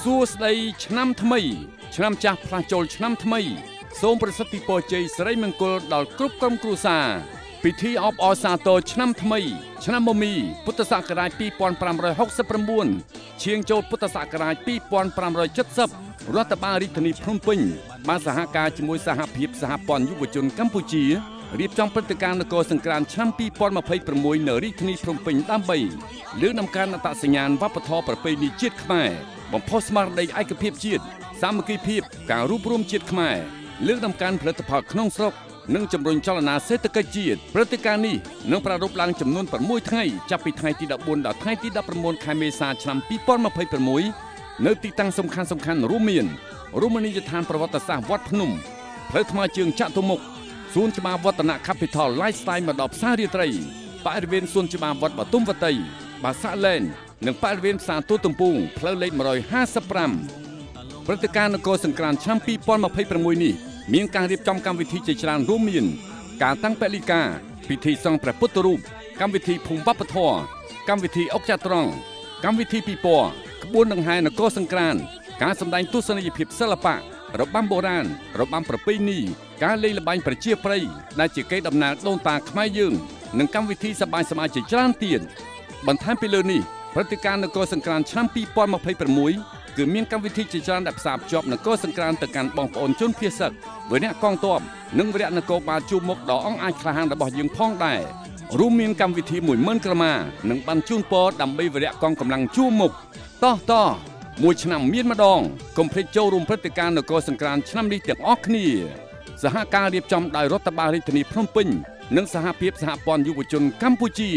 សួស្តីឆ្នាំថ្មីឆ្នាំចាស់ផ្លាស់ចូលឆ្នាំថ្មីសូមប្រសិទ្ធពរជ័យសិរីមង្គលដល់គ្រប់ក្រុមគ្រួសារពិធីអបអរសាទរឆ្នាំថ្មីឆ្នាំមមីពុទ្ធសករាជ2569ឈៀងចូលពុទ្ធសករាជ2570រដ្ឋបាលរាជធានីភ្នំពេញបានសហការជាមួយសហភាពសហព័ន្ធយុវជនកម្ពុជារៀបចំព្រឹត្តិការណ៍នគរសង្ក្រាន្តឆ្នាំ2026នៅរាជធានីភ្នំពេញដើម្បីលើកដំកើងអត្តសញ្ញាណវប្បធម៌ប្រពៃណីជាតិខ្មែរបំផុសស្មារតីឯកភាពជាតិសាមគ្គីភាពការរួបរวมជាតិខ្មែរលើកដំកើងផលិតផលក្នុងស្រុកនិងជំរុញចលនាសេដ្ឋកិច្ចជាតិព្រឹត្តិការណ៍នេះនឹងប្រារព្ធឡើងចំនួន6ថ្ងៃចាប់ពីថ្ងៃទី14ដល់ថ្ងៃទី19ខែមេសាឆ្នាំ2026នៅទីតាំងសំខាន់ៗរួមមានរមណីយដ្ឋានប្រវត្តិសាស្ត្រវត្តភ្នំផ្លូវថ្មើរជើងចតុមុខសួនច្បារវឌ្ឍន Capital Lifestyle មកដល់ផ្សាររាត្រីបរិវេណសួនច្បារវត្តបទុមវតីបាសាក់ឡែននិងបរិវេណផ្សារទូទំពូងផ្លូវលេខ155ព្រឹត្តិការណ៍នគរសង្ក្រាន្តឆ្នាំ2026នេះមានការរៀបចំកម្មវិធីជាច្រើនរួមមានការតាំងពលិកាពិធីសង់ព្រះពុទ្ធរូបកម្មវិធីភូមិវប្បធម៌កម្មវិធីអុកចត្រង្គកម្មវិធីពិព័រណ៍ក្បួនដង្ហែនគរសង្ក្រាន្តការសម្ដែងទស្សនីយភាពសិល្បៈរបាំបុរាណរបាំប្រពៃណីការលេងល្បែងប្រជាប្រិយដែលជាកេរដំណែលដូនតាខ្មែរយើងនិងកម្មវិធីសប្បាយៗជាច្រើនទៀតបន្ថែមពីលើនេះព្រឹត្តិការណ៍នគរសង្ក្រាន្តឆ្នាំ2026គឺមានកម្មវិធីជាច្រើនដែលផ្សារភ្ជាប់នគរសង្ក្រាន្តទៅកាន់បងប្អូនជនភៀសសិកវរៈកងទ័ពនិងវរៈនគរបាលជួរមុខដ៏អង្អាចក្លាហានរបស់យើងផងដែររួមមានកម្មវិធី10000ក្រមានិងបានជូនពរដើម្បីវរៈកងកម្លាំងជួរមុខតោះមួយឆ្នាំមានម្ដងកុំភ្លេចចូលរួមព្រឹត្តិការណ៍នគរសង្ក្រាន្តឆ្នាំនេះទាំងអស់គ្នាសហការរៀបចំដោយរដ្ឋបាលរាជធានីភ្នំពេញនិងសហភាពសហព័ន្ធយុវជនកម្ពុជា